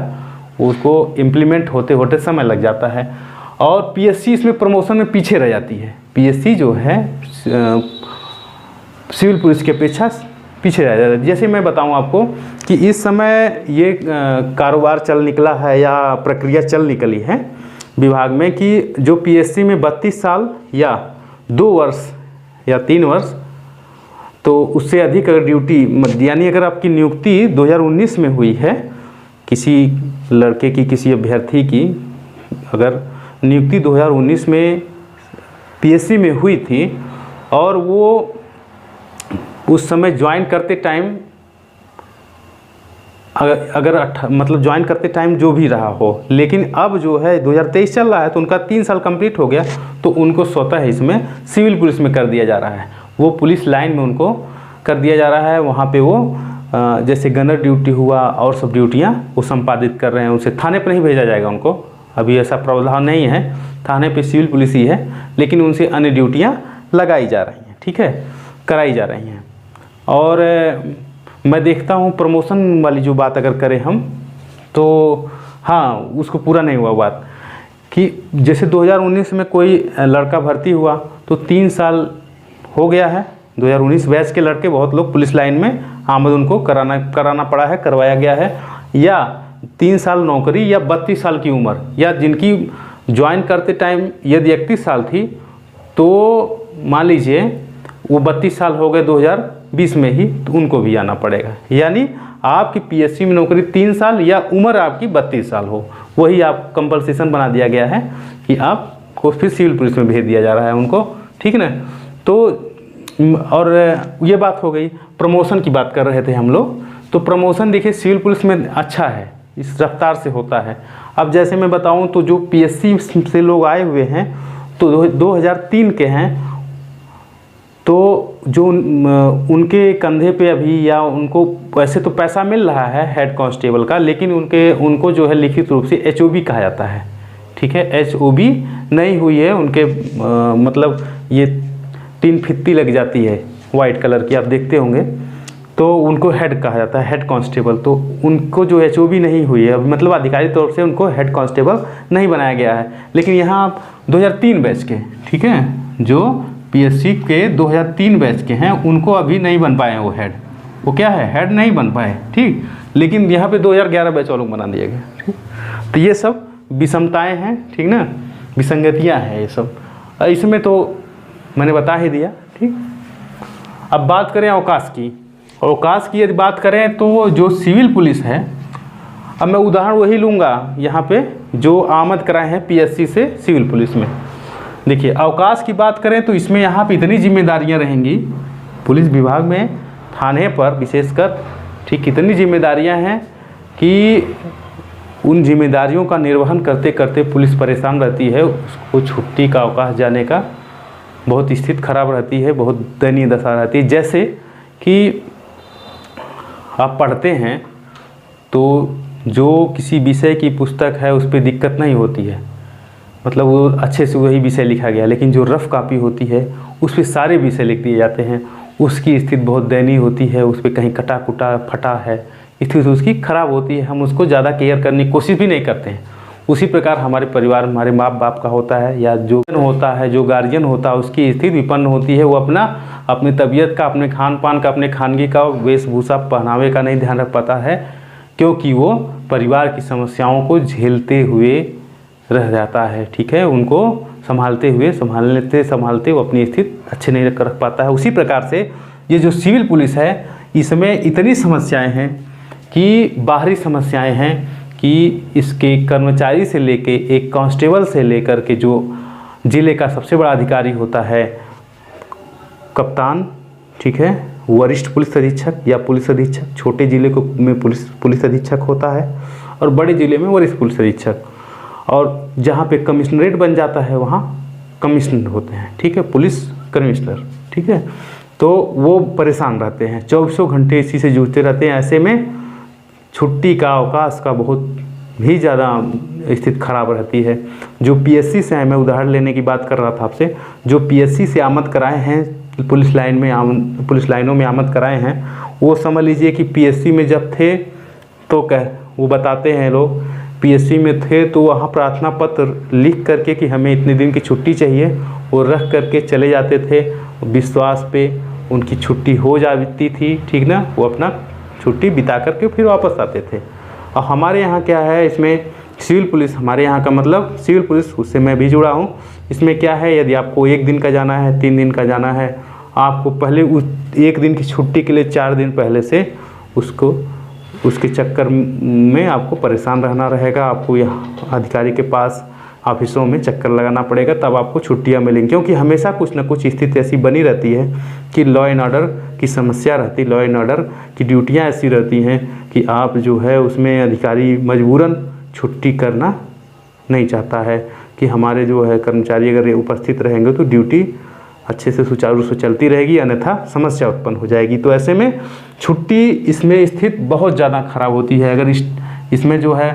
उसको इम्प्लीमेंट होते होते समय लग जाता है। और पीएससी इसमें प्रमोशन में पीछे रह जाती है। पीएससी जो है सिविल पुलिस की अपेक्षा पीछे रह जाता है। जैसे मैं बताऊं आपको कि इस समय ये कारोबार चल निकला है या प्रक्रिया चल निकली है विभाग में कि जो पीएससी में 32 साल या 2 वर्ष या 3 वर्ष, तो उससे अधिक अगर ड्यूटी, यानी अगर आपकी नियुक्ति 2019 में हुई है, किसी लड़के की, किसी अभ्यर्थी की अगर नियुक्ति 2019 में पीएससी में हुई थी और वो उस समय ज्वाइन करते टाइम मतलब ज्वाइन करते टाइम जो भी रहा हो, लेकिन अब जो है 2023 चल रहा है तो उनका 3 साल कंप्लीट हो गया, तो उनको स्वतः इसमें सिविल पुलिस में कर दिया जा रहा है। वो पुलिस लाइन में उनको कर दिया जा रहा है। वहाँ पे वो जैसे गनर ड्यूटी हुआ और सब ड्यूटियाँ वो संपादित कर रहे हैं। उनसे थाने पर नहीं भेजा जाएगा उनको, अभी ऐसा प्रावधान नहीं है, थाने पे सिविल पुलिस ही है, लेकिन उनसे अन्य ड्यूटियाँ लगाई जा रही हैं, ठीक है, कराई जा रही हैं। और मैं देखता हूँ प्रमोशन वाली जो बात अगर करें हम, तो हाँ, उसको पूरा नहीं हुआ बात कि जैसे 2019 में कोई लड़का भर्ती हुआ तो 3 साल हो गया है। 2019 बैच के लड़के बहुत लोग पुलिस लाइन में आमद उनको कराना पड़ा है, करवाया गया है, या 3 साल नौकरी या 32 साल की उम्र, या जिनकी ज्वाइन करते टाइम यदि 31 साल थी तो मान लीजिए वो 32 साल हो गए 2020 में ही, तो उनको भी आना पड़ेगा। यानी आपकी पीएससी में नौकरी 3 साल या उम्र आपकी 32 साल हो, वही आप कंपल्सेशन बना दिया गया है कि आपको फिर सिविल पुलिस में भेज दिया जा रहा है उनको, ठीक ना। तो और ये बात हो गई। प्रमोशन की बात कर रहे थे हम लोग, तो प्रमोशन देखिए सिविल पुलिस में अच्छा है, इस रफ्तार से होता है। अब जैसे मैं बताऊं तो जो पीएससी से लोग आए हुए हैं तो 2003 के हैं, तो जो उनके कंधे पे अभी या उनको वैसे तो पैसा मिल रहा है हेड कांस्टेबल का, लेकिन उनको जो है लिखित रूप से HOB कहा जाता है, ठीक है। HOB नहीं हुई है उनके, मतलब ये 3 फित्ती लग जाती है वाइट कलर की, आप देखते होंगे, तो उनको हेड कहा जाता है, हेड कांस्टेबल। तो उनको जो HOB नहीं हुई है, मतलब आधिकारिक तौर से उनको हेड कांस्टेबल नहीं बनाया गया है। लेकिन यहाँ आप 2003 बैच के, ठीक है, जो पीएससी के 2003 बैच के हैं, उनको अभी नहीं बन पाए हैं वो हेड, वो क्या है, हेड नहीं बन पाए, ठीक। लेकिन यहाँ पे 2011 बैच वालों को बना दिया गया, ठीक। तो ये सब विषमताएँ हैं, ठीक ना, विसंगतियाँ हैं ये सब। इसमें तो मैंने बता ही दिया, ठीक। अब बात करें अवकाश की। अवकाश की यदि बात करें तो जो सिविल पुलिस है, अब मैं उदाहरण वही लूँगा यहाँ पे जो आमद कराए हैं पीएससी से सिविल पुलिस में। देखिए अवकाश की बात करें तो इसमें यहाँ पे इतनी जिम्मेदारियाँ रहेंगी पुलिस विभाग में, थाने पर विशेषकर, ठीक, कितनी जिम्मेदारियाँ हैं कि उन जिम्मेदारियों का निर्वहन करते करते पुलिस परेशान रहती है। उसको छुट्टी का, अवकाश जाने का बहुत स्थिति खराब रहती है, बहुत दयनीय दशा रहती है। जैसे कि आप पढ़ते हैं तो जो किसी विषय की पुस्तक है उस पर दिक्कत नहीं होती है, मतलब वो अच्छे से वही विषय लिखा गया, लेकिन जो रफ़ कॉपी होती है उस पर सारे विषय लिख दिए जाते हैं, उसकी स्थिति बहुत दयनीय होती है, उस पर कहीं कटा कुटा फटा है, स्थिति उसकी ख़राब होती है, हम उसको ज़्यादा केयर करने की कोशिश भी नहीं करते हैं। उसी प्रकार हमारे परिवार, हमारे माँ बाप का होता है, या जो होता है, जो गार्जियन होता है, उसकी स्थिति विपन्न होती है, वो अपनी तबीयत का, अपने खान पान का, अपने खानगी का, वेशभूषा पहनावे का नहीं ध्यान रख पाता है, क्योंकि वो परिवार की समस्याओं को झेलते हुए रह जाता है, ठीक है। उनको संभालते वो अपनी स्थिति अच्छे नहीं रख पाता है। उसी प्रकार से ये जो सिविल पुलिस है, इसमें इतनी समस्याएं हैं कि बाहरी समस्याएं हैं कि इसके कर्मचारी से लेके एक कांस्टेबल से लेकर के जो ज़िले का सबसे बड़ा अधिकारी होता है कप्तान, ठीक है, वरिष्ठ पुलिस अधीक्षक या पुलिस अधीक्षक, छोटे ज़िले को में पुलिस अधीक्षक होता है और बड़े ज़िले में वरिष्ठ पुलिस अधीक्षक, और जहाँ पे कमिश्नरेट बन जाता है वहाँ कमिश्नर होते हैं, ठीक है, पुलिस कमिश्नर, ठीक है। तो वो परेशान रहते हैं, 24 घंटे इसी से जूझते रहते हैं। ऐसे में छुट्टी का, अवकाश का बहुत ही ज़्यादा स्थिति खराब रहती है। जो पीएससी से हैं, मैं उदाहरण लेने की बात कर रहा था आपसे, जो पीएससी से आमद कराए हैं, पुलिस लाइनों में आमद कराए हैं, वो समझ लीजिए कि पीएससी में जब थे तो वो बताते हैं लोग, पीएससी में थे तो वहाँ प्रार्थना पत्र लिख करके कि हमें इतने दिन की छुट्टी चाहिए, वो रख करके चले जाते थे, विश्वास पे उनकी छुट्टी हो जाती थी, ठीक ना, वो अपना छुट्टी बिता करके फिर वापस आते थे। और हमारे यहाँ क्या है, इसमें सिविल पुलिस, हमारे यहाँ का मतलब सिविल पुलिस, उससे मैं भी जुड़ा हूँ। इसमें क्या है, यदि आपको 1 दिन का जाना है, 3 दिन का जाना है, आपको पहले उस 1 दिन की छुट्टी के लिए 4 दिन पहले से उसके चक्कर में आपको परेशान रहना रहेगा। आपको यहाँ अधिकारी के पास ऑफिसों में चक्कर लगाना पड़ेगा, तब आपको छुट्टियाँ मिलेंगी, क्योंकि हमेशा कुछ ना कुछ स्थिति ऐसी बनी रहती है कि लॉ एंड ऑर्डर की समस्या रहती, लॉ एंड ऑर्डर की ड्यूटियाँ ऐसी रहती हैं कि आप जो है उसमें अधिकारी मजबूरन छुट्टी करना नहीं चाहता है कि हमारे जो है कर्मचारी अगर उपस्थित रहेंगे तो ड्यूटी अच्छे से सुचारू रूप से चलती रहेगी, अन्यथा समस्या उत्पन्न हो जाएगी। तो ऐसे में छुट्टी इसमें स्थिति बहुत ज़्यादा खराब होती है। अगर इसमें जो है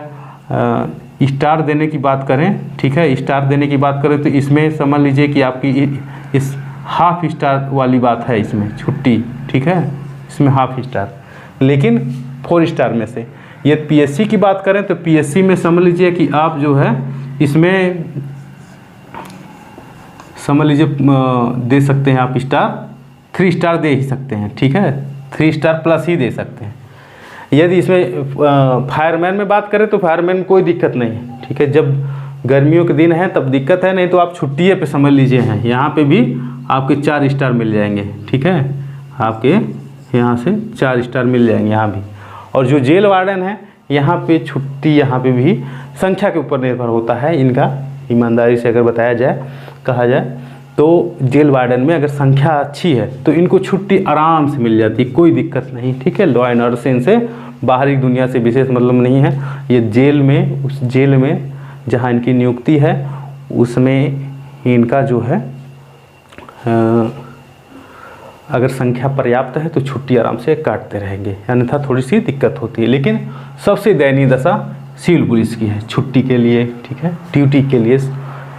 स्टार देने की बात करें, ठीक है, स्टार देने की बात करें तो इसमें समझ लीजिए कि आपकी इस हाफ स्टार वाली बात है इसमें छुट्टी, ठीक है, इसमें हाफ स्टार, लेकिन 4 स्टार में से। ये पीएससी की बात करें तो पीएससी में समझ लीजिए कि आप जो है इसमें समझ लीजिए दे सकते हैं आप 3 स्टार दे ही सकते हैं, ठीक है, 3 स्टार प्लस ही दे सकते हैं। यदि इसमें फायरमैन में बात करें तो फायरमैन में कोई दिक्कत नहीं है, ठीक है। जब गर्मियों के दिन है तब दिक्कत है, नहीं तो आप छुट्टिए पे समझ लीजिए हैं, यहाँ पे भी आपके 4 स्टार मिल जाएंगे, ठीक है। आपके यहाँ से 4 स्टार मिल जाएंगे यहाँ भी। और जो जेल वार्डन है यहाँ पे छुट्टी, यहाँ पे भी संख्या के ऊपर निर्भर होता है इनका, ईमानदारी से अगर बताया जाए, कहा जाए तो जेल वार्डन में अगर संख्या अच्छी है तो इनको छुट्टी आराम से मिल जाती है, कोई दिक्कत नहीं, ठीक है। लॉ एंड ऑर्डर से इनसे बाहरी दुनिया से विशेष मतलब नहीं है। ये जेल में, उस जेल में जहाँ इनकी नियुक्ति है उसमें इनका जो है अगर संख्या पर्याप्त है तो छुट्टी आराम से काटते रहेंगे, अन्यथा थोड़ी सी दिक्कत होती है। लेकिन सबसे दयनीय दशा सिविल पुलिस की है छुट्टी के लिए, ठीक है, ड्यूटी के लिए।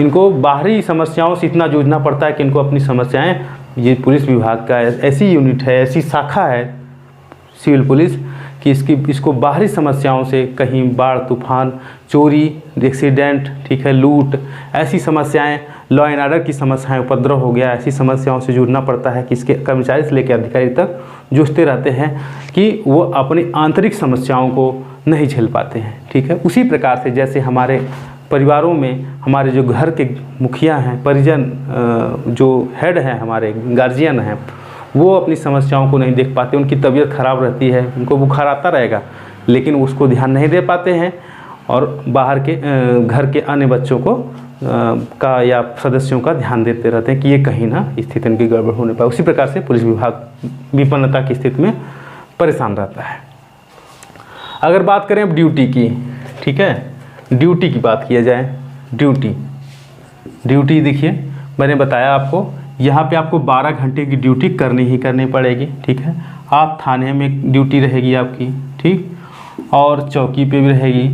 इनको बाहरी समस्याओं से इतना जूझना पड़ता है कि इनको अपनी समस्याएं, ये पुलिस विभाग का ऐसी यूनिट है, ऐसी शाखा है सिविल पुलिस कि इसको बाहरी समस्याओं से, कहीं बाढ़, तूफान, चोरी, एक्सीडेंट, ठीक है, लूट, ऐसी समस्याएं, लॉ एंड ऑर्डर की समस्याएं, उपद्रव हो गया, ऐसी समस्याओं से जूझना पड़ता है कि इसके कर्मचारी से लेकर अधिकारी तक जूझते रहते हैं कि वो अपनी आंतरिक समस्याओं को नहीं झेल पाते हैं, ठीक है। उसी प्रकार से जैसे हमारे परिवारों में हमारे जो घर के मुखिया हैं, परिजन, जो हेड हैं, हमारे गार्जियन हैं, वो अपनी समस्याओं को नहीं देख पाते, उनकी तबीयत ख़राब रहती है, उनको बुखार आता रहेगा लेकिन उसको ध्यान नहीं दे पाते हैं, और बाहर के घर के अन्य बच्चों को का या सदस्यों का ड्यान देते रहते हैं कि ये कहीं ना स्थिति इनकी गड़बड़ होने पाए। उसी प्रकार से पुलिस विभाग विपन्नता की स्थिति में परेशान रहता है। अगर बात करें अब ड्यूटी की, ठीक है, ड्यूटी की बात किया जाए, ड्यूटी देखिए मैंने बताया आपको, यहाँ पे आपको 12 घंटे की ड्यूटी करनी ही करनी पड़ेगी, ठीक है। आप थाने में ड्यूटी रहेगी आपकी, ठीक, और चौकी पे भी रहेगी।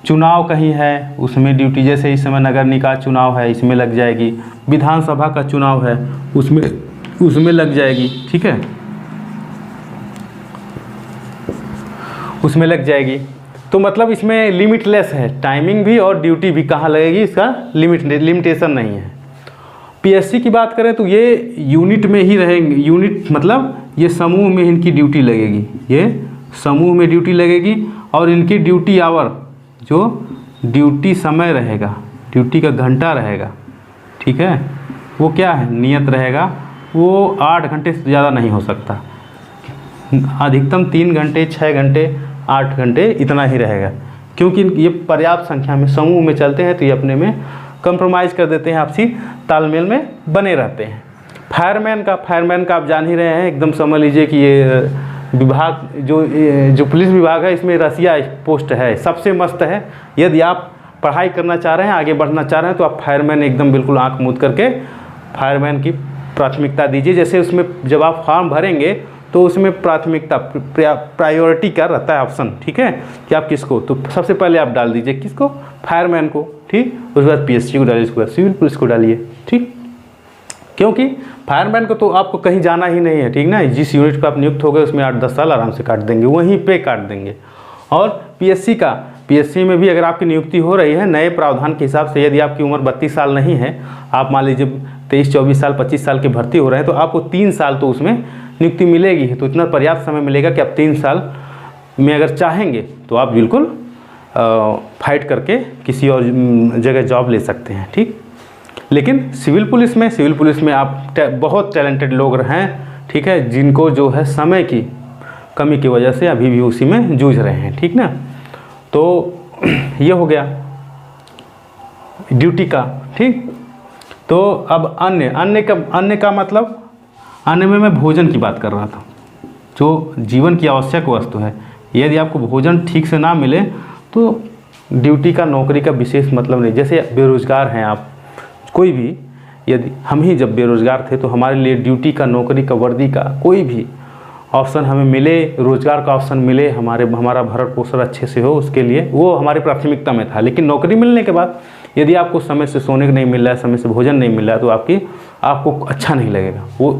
चुनाव कहीं है उसमें ड्यूटी, जैसे इस समय नगर निकाय चुनाव है इसमें लग जाएगी, विधानसभा का चुनाव है उसमें लग जाएगी, ठीक है, उसमें लग जाएगी। तो मतलब इसमें लिमिटलेस है, टाइमिंग भी और ड्यूटी भी कहाँ लगेगी, इसका लिमिटेशन नहीं है। पीएससी की बात करें तो ये यूनिट में ही रहेंगे, यूनिट मतलब ये समूह में इनकी ड्यूटी लगेगी, ये समूह में ड्यूटी लगेगी। और इनकी ड्यूटी आवर, जो ड्यूटी समय रहेगा, ड्यूटी का घंटा रहेगा, ठीक है, वो क्या है, नियत रहेगा, वो 8 घंटे से ज़्यादा नहीं हो सकता, अधिकतम 3 घंटे, 6 घंटे, 8 घंटे इतना ही रहेगा। क्योंकि ये पर्याप्त संख्या में समूह में चलते हैं तो ये अपने में कंप्रोमाइज़ कर देते हैं, आपसी तालमेल में बने रहते हैं। फायरमैन का आप जान ही रहे हैं, एकदम समझ लीजिए कि ये विभाग जो पुलिस विभाग है इसमें रसिया पोस्ट है, सबसे मस्त है। यदि आप पढ़ाई करना चाह रहे हैं, आगे बढ़ना चाह रहे हैं तो आप फायरमैन एकदम बिल्कुल आँख मूंद करके फायरमैन की प्राथमिकता दीजिए। जैसे उसमें जब आप फॉर्म भरेंगे तो उसमें प्राथमिकता प्रायोरिटी का रहता है ऑप्शन, ठीक है, कि आप किसको, तो सबसे पहले आप डाल दीजिए किसको, फायरमैन को, ठीक, उसके बाद पीएससी को डालिए, उसके बाद सिविल पुलिस को डालिए, ठीक। क्योंकि फायरमैन को तो आपको कहीं जाना ही नहीं है, ठीक ना, जिस यूनिट पर आप नियुक्त हो गए उसमें 8-10 साल आराम से काट देंगे, वहीं पे काट देंगे। और पीएससी में भी अगर आपकी नियुक्ति हो रही है नए प्रावधान के हिसाब से, यदि आपकी उम्र 32 साल नहीं है, आप मान लीजिए 23-24 साल 25 साल के भर्ती हो रहे हैं, तो आपको 3 साल तो उसमें नियुक्ति मिलेगी, तो इतना पर्याप्त समय मिलेगा कि आप 3 साल में अगर चाहेंगे तो आप बिल्कुल फाइट करके किसी और जगह जॉब ले सकते हैं, ठीक। लेकिन सिविल पुलिस में आप बहुत टैलेंटेड लोग हैं, ठीक है, जिनको जो है समय की कमी की वजह से अभी भी उसी में जूझ रहे हैं, ठीक ना। तो ये हो गया ड्यूटी का, ठीक। तो अब अन्य का मतलब, अन्य में मैं भोजन की बात कर रहा था, जो जीवन की आवश्यक वस्तु है। यदि आपको भोजन ठीक से ना मिले तो ड्यूटी का, नौकरी का विशेष मतलब नहीं। जैसे बेरोज़गार हैं आप, कोई भी, यदि हम ही जब बेरोज़गार थे तो हमारे लिए ड्यूटी का, नौकरी का, वर्दी का कोई भी ऑप्शन हमें मिले, रोज़गार का ऑप्शन मिले, हमारा भरण पोषण अच्छे से हो, उसके लिए वो हमारी प्राथमिकता में था। लेकिन नौकरी मिलने के बाद यदि आपको समय से सोने को नहीं मिल रहा है, समय से भोजन नहीं मिल रहा है, तो आपको अच्छा नहीं लगेगा। वो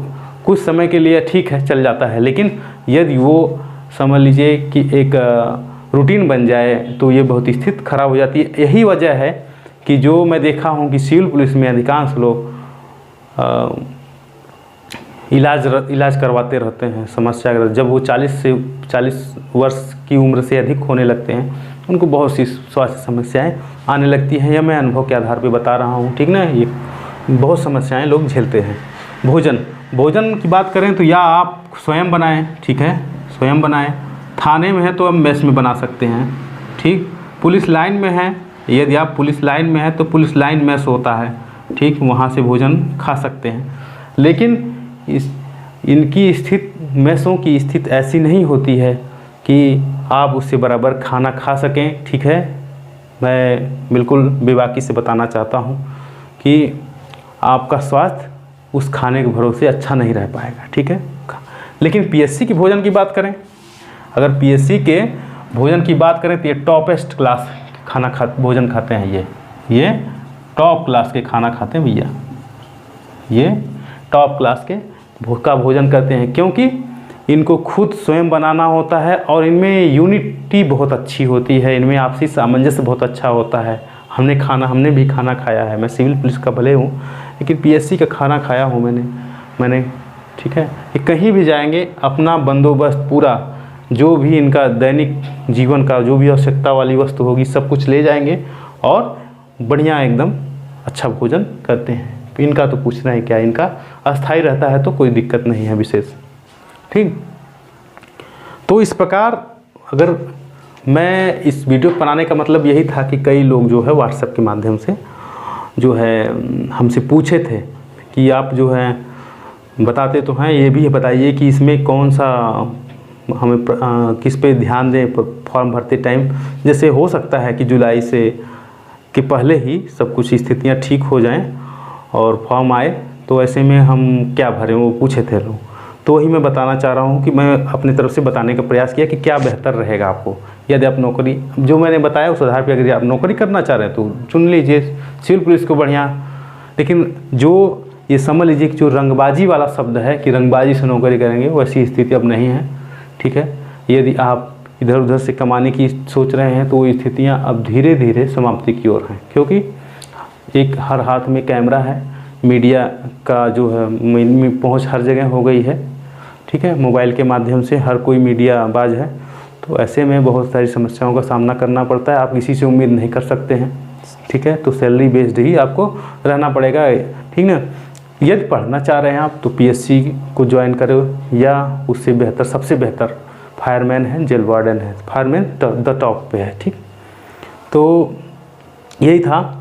कुछ समय के लिए ठीक है, चल जाता है, लेकिन यदि वो समझ लीजिए कि एक रूटीन बन जाए तो ये बहुत स्थिति खराब हो जाती है। यही वजह है कि जो मैं देखा हूँ कि सिविल पुलिस में अधिकांश लोग इलाज करवाते रहते हैं। समस्या अगर जब वो 40 वर्ष की उम्र से अधिक होने लगते हैं, उनको बहुत सी स्वास्थ्य समस्याएं आने लगती हैं। यह मैं अनुभव के आधार पे बता रहा हूँ, ठीक ना। ये बहुत समस्याएं लोग झेलते हैं। भोजन की बात करें तो या आप स्वयं बनाएं, ठीक है, स्वयं बनाएं। थाने में है तो आप मेस में बना सकते हैं, ठीक। पुलिस लाइन में है, यदि आप पुलिस लाइन में है तो पुलिस लाइन मेस होता है, ठीक, वहाँ से भोजन खा सकते हैं। लेकिन इनकी स्थिति, मेसों की स्थिति ऐसी नहीं होती है कि आप उससे बराबर खाना खा सकें, ठीक है। मैं बिल्कुल बेबाकी से बताना चाहता हूँ कि आपका स्वास्थ्य उस खाने के भरोसे अच्छा नहीं रह पाएगा, ठीक है। लेकिन पीएससी की भोजन की बात करें, अगर पीएससी के भोजन की बात करें तो ये टॉपेस्ट क्लास भोजन खाते हैं। ये टॉप क्लास के खाना खाते हैं भैया, ये टॉप क्लास के का भोजन करते हैं, क्योंकि इनको खुद स्वयं बनाना होता है और इनमें यूनिटी बहुत अच्छी होती है, इनमें आपसी सामंजस्य बहुत अच्छा होता है। हमने भी खाना खाया है। मैं सिविल पुलिस का भले हूँ, लेकिन पीएससी का खाना खाया हूँ मैंने, ठीक है। ये कहीं भी जाएंगे अपना बंदोबस्त पूरा, जो भी इनका दैनिक जीवन का जो भी आवश्यकता वाली वस्तु होगी सब कुछ ले जाएंगे और बढ़िया एकदम अच्छा भोजन करते हैं। इनका तो पूछना ही क्या, इनका अस्थाई रहता है तो कोई दिक्कत नहीं है विशेष, ठीक। तो इस प्रकार अगर मैं इस वीडियो बनाने का मतलब यही था कि कई लोग जो है व्हाट्सएप के माध्यम से जो है हमसे पूछे थे कि आप जो है बताते तो हैं, ये भी बताइए कि इसमें कौन सा हमें किस पे ध्यान दें फॉर्म भरते टाइम। जैसे हो सकता है कि जुलाई से के पहले ही सब कुछ स्थितियां ठीक हो जाएं और फॉर्म आए, तो ऐसे में हम क्या भरें, वो पूछे थे लोग। तो वही मैं बताना चाह रहा हूँ कि मैं अपनी तरफ से बताने का प्रयास किया कि क्या बेहतर रहेगा आपको। यदि आप नौकरी, जो मैंने बताया उस आधार पर अगर आप नौकरी करना चाह रहे हैं तो चुन लीजिए सिविल पुलिस को, बढ़िया। लेकिन जो ये समझ लीजिए कि जो रंगबाजी वाला शब्द है कि रंगबाजी से नौकरी करेंगे, वैसी स्थिति अब नहीं है, ठीक है। यदि आप इधर उधर से कमाने की सोच रहे हैं तो वो स्थितियाँ अब धीरे धीरे समाप्ति की ओर हैं, क्योंकि एक हर हाथ में कैमरा है, मीडिया का जो है पहुंच हर जगह हो गई है, ठीक है। मोबाइल के माध्यम से हर कोई मीडिया बाज है, तो ऐसे में बहुत सारी समस्याओं का सामना करना पड़ता है। आप किसी से उम्मीद नहीं कर सकते हैं, ठीक है। तो सैलरी बेस्ड ही आपको रहना पड़ेगा, ठीक ना। यदि पढ़ना चाह रहे हैं आप तो पीएससी को ज्वाइन करो, या उससे बेहतर, सबसे बेहतर फायरमैन है, जेल वार्डन है। फायरमैन द टॉप पे है, ठीक। तो यही था।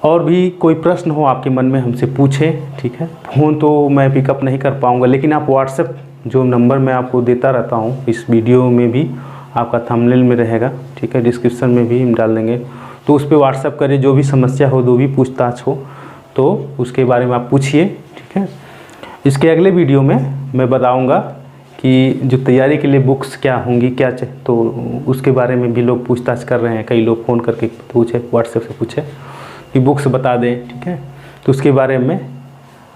और भी कोई प्रश्न हो आपके मन में हमसे पूछें, ठीक है। फ़ोन तो मैं पिकअप नहीं कर पाऊँगा, लेकिन आप व्हाट्सएप जो नंबर मैं आपको देता रहता हूँ, इस वीडियो में भी आपका थंबनेल में रहेगा, ठीक है, डिस्क्रिप्शन में भी हम डाल देंगे, तो उस पर व्हाट्सएप करें। जो भी समस्या हो, जो भी पूछताछ हो, तो उसके बारे में आप पूछिए, ठीक है। इसके अगले वीडियो में मैं बताऊंगा कि जो तैयारी के लिए बुक्स क्या होंगी, क्या तो उसके बारे में भी लोग पूछताछ कर रहे हैं। कई लोग फ़ोन करके पूछे, व्हाट्सएप से पूछे कि बुक्स बता दें, ठीक है। तो उसके बारे में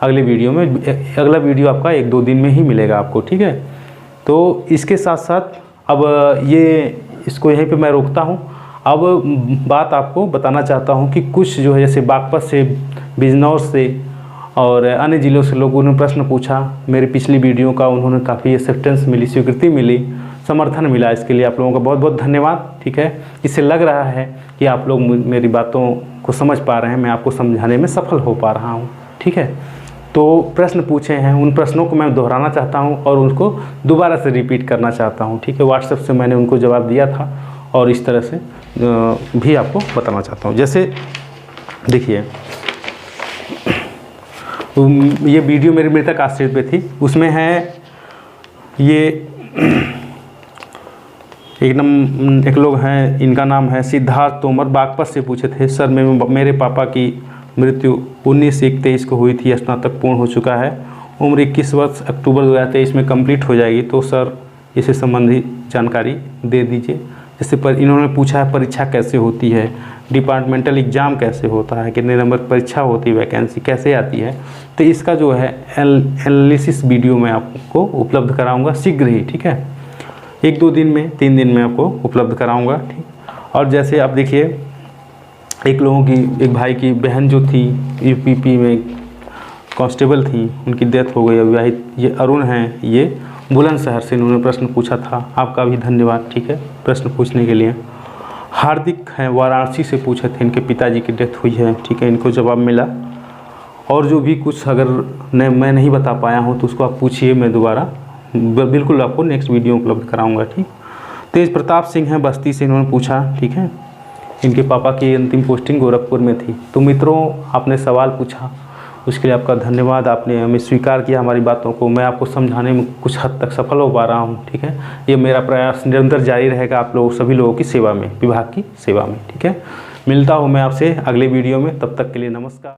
अगले वीडियो में, अगला वीडियो आपका 1-2 दिन में ही मिलेगा आपको, ठीक है। तो इसके साथ साथ अब इसको यहीं पे मैं रोकता हूँ। अब बात आपको बताना चाहता हूँ कि कुछ जो है जैसे बागपत से, बिजनौर से और अन्य ज़िलों से लोगों ने प्रश्न पूछा। मेरी पिछली वीडियो का उन्होंने काफ़ी एक्सेप्टेंस मिली, स्वीकृति मिली, समर्थन मिला। इसके लिए आप लोगों का बहुत बहुत धन्यवाद, ठीक है। इससे लग रहा है कि आप लोग मेरी बातों को समझ पा रहे हैं, मैं आपको समझाने में सफल हो पा रहा हूँ, ठीक है। तो प्रश्न पूछे हैं, उन प्रश्नों को मैं दोहराना चाहता हूँ और उनको दोबारा से रिपीट करना चाहता हूँ, ठीक है। व्हाट्सएप से मैंने उनको जवाब दिया था और इस तरह से भी आपको बताना चाहता हूँ। जैसे देखिए, ये वीडियो मेरे मृतक आश्रित पे थी, उसमें है ये एक लोग हैं, इनका नाम है सिद्धार्थ तोमर, बागपत से पूछे थे। सर मेरे पापा की मृत्यु 19/1/23 को हुई थी, स्नातक पूर्ण हो चुका है, उम्र 21 वर्ष, अक्टूबर 2023 में कंप्लीट हो जाएगी, तो सर इससे संबंधित जानकारी दे दीजिए। जैसे इन्होंने पूछा है परीक्षा कैसे होती है, डिपार्टमेंटल एग्ज़ाम कैसे होता है, कितने नंबर परीक्षा होती है, वैकेंसी कैसे आती है। तो इसका जो है एनालिसिस वीडियो मैं आपको उपलब्ध कराऊंगा शीघ्र ही, ठीक है। 1-2 दिन में, 3 दिन में आपको उपलब्ध कराऊंगा, ठीक। और जैसे आप देखिए, एक भाई की बहन जो थी यूपीपी में कांस्टेबल थी, उनकी डेथ हो गई अविवाहित। ये अरुण हैं, ये बुलंदशहर से इन्होंने प्रश्न पूछा था। आपका भी धन्यवाद, ठीक है, प्रश्न पूछने के लिए। हार्दिक हैं, वाराणसी से पूछे थे, इनके पिताजी की डेथ हुई है, ठीक है, इनको जवाब मिला। और जो भी कुछ अगर मैं नहीं बता पाया हूँ तो उसको आप पूछिए, मैं दोबारा बिल्कुल आपको नेक्स्ट वीडियो उपलब्ध कराऊंगा, ठीक। तेज प्रताप सिंह हैं, बस्ती से, इन्होंने पूछा, ठीक है, इनके पापा की अंतिम पोस्टिंग गोरखपुर में थी। तो मित्रों, आपने सवाल पूछा, उसके लिए आपका धन्यवाद। आपने हमें स्वीकार किया हमारी बातों को। मैं आपको समझाने में कुछ हद तक सफल हो पा रहा हूँ, ठीक है। ये मेरा प्रयास निरंतर जारी रहेगा आप लोग सभी लोगों की सेवा में, विभाग की सेवा में, ठीक है। मिलता हूँ मैं आपसे अगले वीडियो में, तब तक के लिए नमस्कार।